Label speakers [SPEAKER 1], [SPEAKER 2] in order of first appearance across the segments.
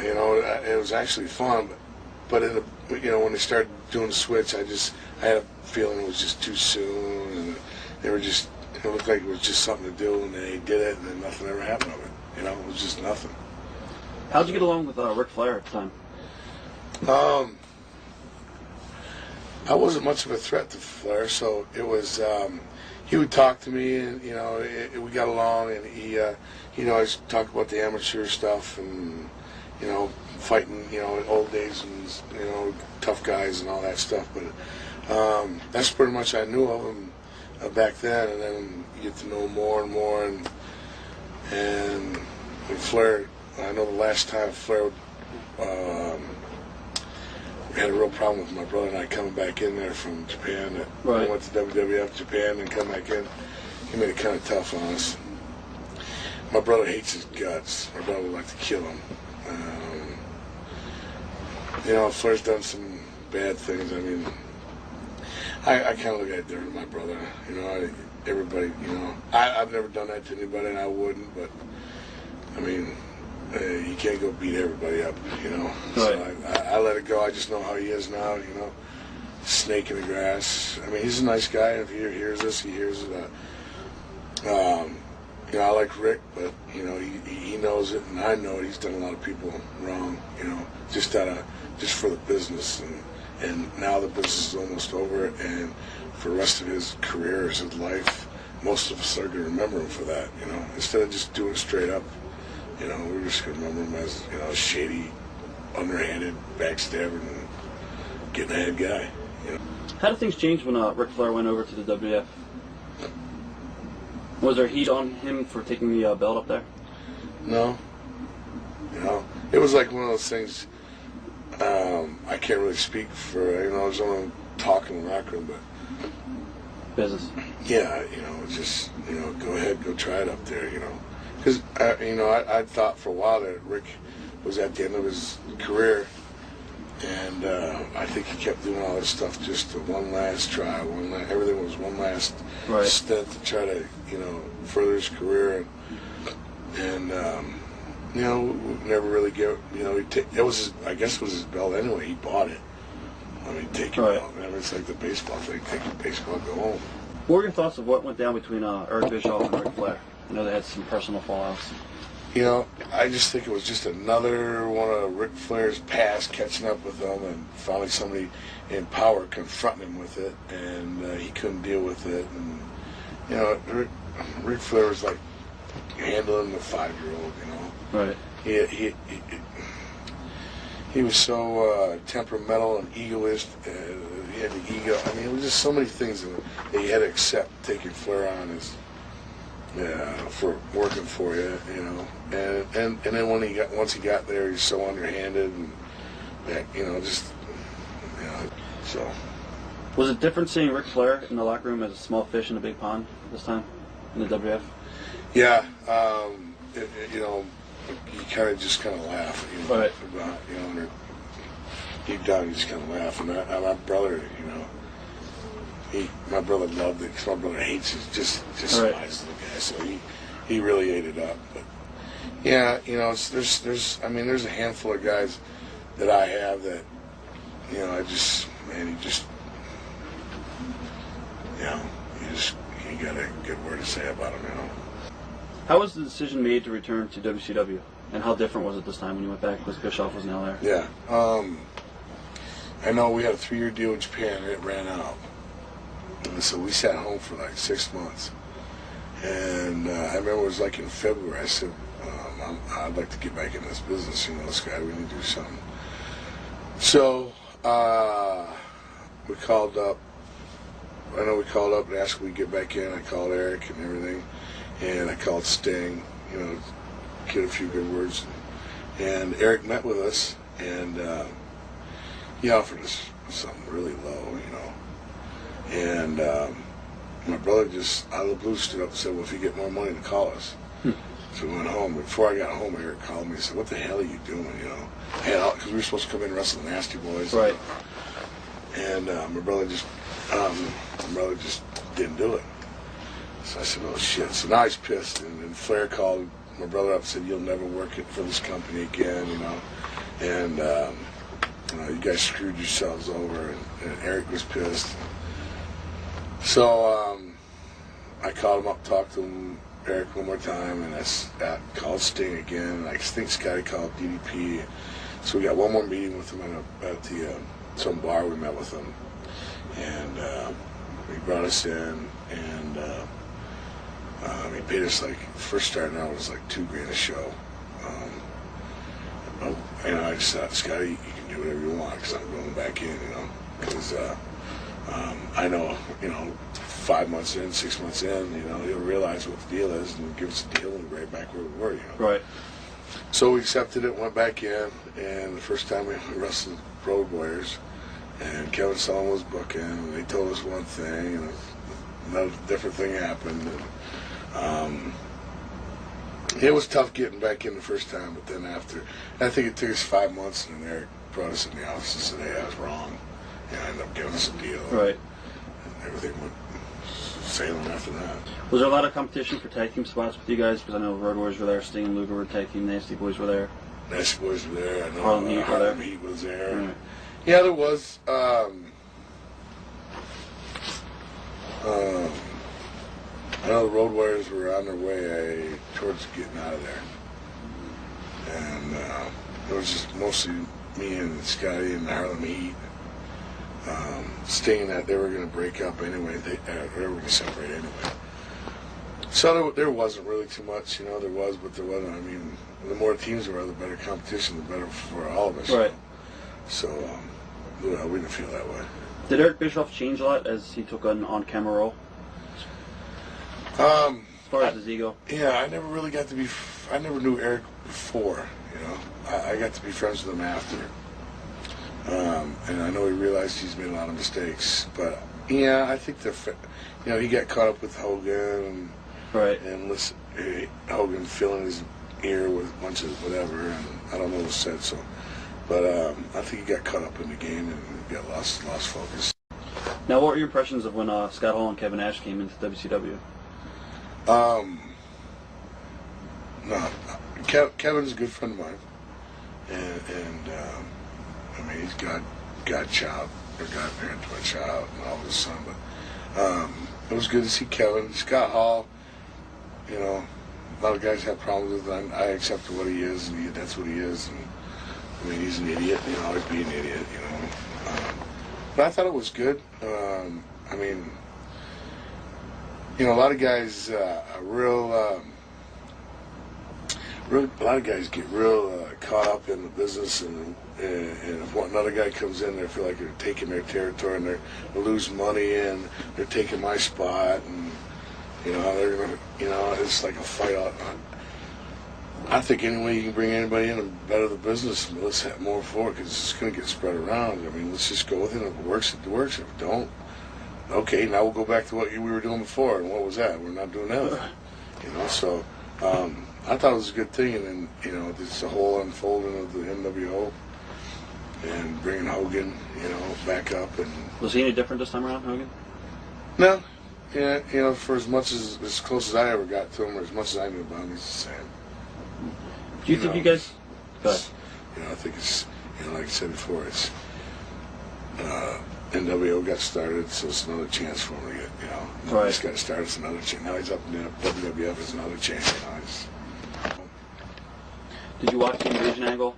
[SPEAKER 1] You know, it was actually fun, but in the, you know, when they started doing the switch, I had a feeling it was just too soon, and they were just, it looked like it was just something to do, and they did it, and then nothing ever happened of it. You know, it was just nothing.
[SPEAKER 2] How'd you get along with Ric Flair at the time?
[SPEAKER 1] I wasn't much of a threat to Flair, so it was, he would talk to me, and, you know, we got along, and he'd always talk about the amateur stuff, and, you know, fighting, you know, in old days, and, you know, tough guys and all that stuff, but that's pretty much I knew of him back then, and then you get to know more and more, and with Flair, I know the last time Flair we had a real problem with my brother and I coming back in there from Japan.
[SPEAKER 2] Right.
[SPEAKER 1] I went to WWF Japan and come back in. He made it kind of tough on us. My brother hates his guts. My brother would like to kill him. You know, Flair's done some bad things. I mean, I kind of look at it different, my brother. You know, everybody, you know, I've never done that to anybody, and I wouldn't, but, I mean, you can't go beat everybody up, you know. Right. So I let it go. I just know how he is now, you know. Snake in the grass. I mean, he's a nice guy. If he hears this, he hears it. You know, I like Rick, but, you know, he knows it, and I know it. He's done a lot of people wrong, you know, just for the business. And now the business is almost over, and for the rest of his career, his life, most of us are going to remember him for that, you know, instead of just doing it straight up. You know, we're just going to remember him as, you know, a shady, underhanded, backstabbing, and getting ahead guy, you know.
[SPEAKER 2] How did things change when Ric Flair went over to the WWF? Was there heat on him for taking the belt up there?
[SPEAKER 1] No. You know, it was like one of those things, I can't really speak for, you know, I was only talking in the locker room, but...
[SPEAKER 2] Business.
[SPEAKER 1] Yeah, you know, just, you know, go ahead, go try it up there, you know. Because, you know, I thought for a while that Rick was at the end of his career, and I think he kept doing all this stuff just to one last try, everything was one last stint to try to, you know, further his career, and you know, never really get, you know, it was his, I guess it was his belt anyway, he bought it. I mean, take your belt, I mean, it's like the baseball thing, take your baseball, go home.
[SPEAKER 2] What were your thoughts of what went down between Eric Bischoff and Ric Flair? I know they had some personal fallouts.
[SPEAKER 1] You know, I just think it was just another one of Ric Flair's past catching up with them, and finally somebody in power confronting him with it, and he couldn't deal with it. And, you know, Ric Flair was like handling the 5-year-old, you know.
[SPEAKER 2] Right.
[SPEAKER 1] He was so temperamental and egoist. He had the ego. I mean, it was just so many things that he had to accept taking Flair on as... for working for you, you know, and then once he got there, he's so underhanded, and that, you know, just, you know, so.
[SPEAKER 2] Was it different seeing Ric Flair in the locker room as a small fish in a big pond this time in the WWF?
[SPEAKER 1] Yeah, you know, you kind of laugh, you know, about, you know, deep down you just kind of laugh, and my brother, you know. My brother loved it because my brother hates it. Just a nice little guy, so he really ate it up. But yeah, you know, there's a handful of guys that I have that, you know, you got a good word to say about him, you know.
[SPEAKER 2] How was the decision made to return to WCW, and how different was it this time when you went back because Bischoff was now there?
[SPEAKER 1] Yeah, I know we had a 3-year deal in Japan and it ran out. And so we sat home for like 6 months, and I remember it was like in February. I said, "I'd like to get back in this business. You know, this guy, we need to do something." So we called up. I know we called up and asked if we could get back in. I called Eric and everything, and I called Sting. You know, get a few good words. And Eric met with us, and he offered us something really low, you know. And my brother just, out of the blue, stood up and said, "Well, if you get more money, to call us." So we went home. Before I got home, Eric called me and said, "What the hell are you doing?" You know, because we were supposed to come in and wrestle the Nasty Boys.
[SPEAKER 2] Right.
[SPEAKER 1] And my brother just didn't do it. So I said, "Oh shit!" So now he's pissed. And then Flair called my brother up and said, "You'll never work it for this company again," and you guys screwed yourselves over, and Eric was pissed. So I called him up, talked to him, Eric, one more time, and I called Sting again, and I think Scotty called DDP. So we got one more meeting with him at some bar. We met with him, and he brought us in, and he paid us, like, first starting out was like $2,000 a show. I just thought, Scotty, you can do whatever you want, because I'm going back in, because I know, 5 months in, 6 months in, he'll realize what the deal is and give us a deal and we're right back where we were,
[SPEAKER 2] Right.
[SPEAKER 1] So we accepted it, went back in, and the first time we wrestled Road Warriors, and Kevin Sullivan was booking, and they told us one thing, and another different thing happened, and it was tough getting back in the first time, but then after, I think it took us 5 months, and then Eric brought us in the office and said, "Hey, I was wrong," and ended up giving us a deal.
[SPEAKER 2] Right.
[SPEAKER 1] And everything went sailing after that.
[SPEAKER 2] Was there a lot of competition for tag team spots with you guys? Because I know Road Warriors were there, Sting and Luger were tag team, Nasty Boys were there.
[SPEAKER 1] Nasty Boys were there. I know
[SPEAKER 2] Harlem
[SPEAKER 1] Heat was there.
[SPEAKER 2] Right.
[SPEAKER 1] Yeah, there was. I know the Road Warriors were on their way towards getting out of there, and it was just mostly me and Scotty and the Harlem Heat. Sting that they were going to break up anyway. They were going to separate anyway. So there wasn't really too much, there was, but there wasn't. I mean, the more teams there were, the better competition, the better for all of us.
[SPEAKER 2] Right.
[SPEAKER 1] So, we didn't feel that way.
[SPEAKER 2] Did Eric Bischoff change a lot as he took an on-camera role?
[SPEAKER 1] As
[SPEAKER 2] far as his ego?
[SPEAKER 1] Yeah, I never really got to be. I never knew Eric before. I got to be friends with him after. And I know he realized he's made a lot of mistakes, but yeah, I think he got caught up with Hogan, and
[SPEAKER 2] right,
[SPEAKER 1] and Hogan filling his ear with a bunch of whatever, and I don't know what was said. So, but I think he got caught up in the game and got lost focus.
[SPEAKER 2] Now, what were your impressions of when Scott Hall and Kevin Nash came into WCW?
[SPEAKER 1] No, Kevin's a good friend of mine, and I mean, he's godchild or godparent to my child and all of his son, but it was good to see Kevin. Scott Hall, a lot of guys have problems with him. I accepted what he is, and that's what he is. And I mean, he's an idiot. He'll always be an idiot, But I thought it was good. I mean, a lot of guys a lot of guys get real caught up in the business, and if another guy comes in, they feel like they're taking their territory, and they're losing money, and they're taking my spot, and they're gonna, it's like a fight out. I think any way you can bring anybody in and better the business, let's have more for it, because it's going to get spread around. I mean, let's just go with it. If it works, it works. If it don't, okay, now we'll go back to what we were doing before. And what was that? We're not doing that. So I thought it was a good thing. And then, this whole unfolding of the NWO and bringing Hogan, back up. And
[SPEAKER 2] was he any different this time around, Hogan?
[SPEAKER 1] No. Yeah, for as close as I ever got to him, or as much as I knew about him, he's the same.
[SPEAKER 2] Do you think you guys... Go ahead.
[SPEAKER 1] I think it's, like I said before, it's NWO got started, so it's another chance for him to get,
[SPEAKER 2] Right.
[SPEAKER 1] He's got started, it's another chance. Now he's up in the WWF, it's another chance.
[SPEAKER 2] Did you watch the Invasion angle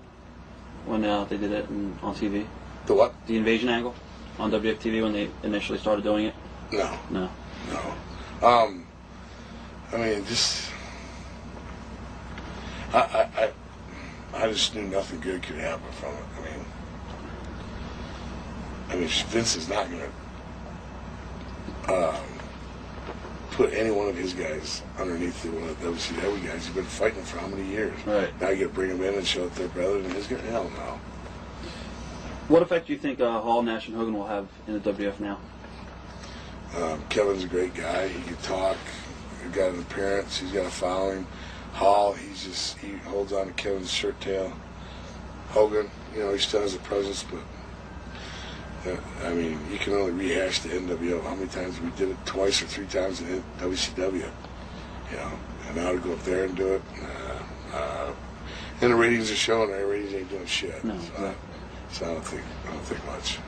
[SPEAKER 2] when they did it on TV?
[SPEAKER 1] The what?
[SPEAKER 2] The Invasion angle on WWF TV when they initially started doing it?
[SPEAKER 1] No.
[SPEAKER 2] No.
[SPEAKER 1] I mean, just... I just knew nothing good could happen from it. I mean, Vince is not going to put any one of his guys underneath one of the WCW guys. He's been fighting for how many years?
[SPEAKER 2] Right.
[SPEAKER 1] Now you got to bring them in and show that they're better than his guy? Hell no.
[SPEAKER 2] What effect do you think Hall, Nash, and Hogan will have in the WWF now?
[SPEAKER 1] Kevin's a great guy. He can talk. He's got an appearance. He's got a following. Hall, he holds on to Kevin's shirt tail. Hogan, he still has a presence, but I mean, you can only rehash the NWO. How many times we did it? Twice or 3 times in WCW, and now to go up there and do it, And the ratings are showing. Our ratings ain't doing shit.
[SPEAKER 2] No,
[SPEAKER 1] so I don't think much.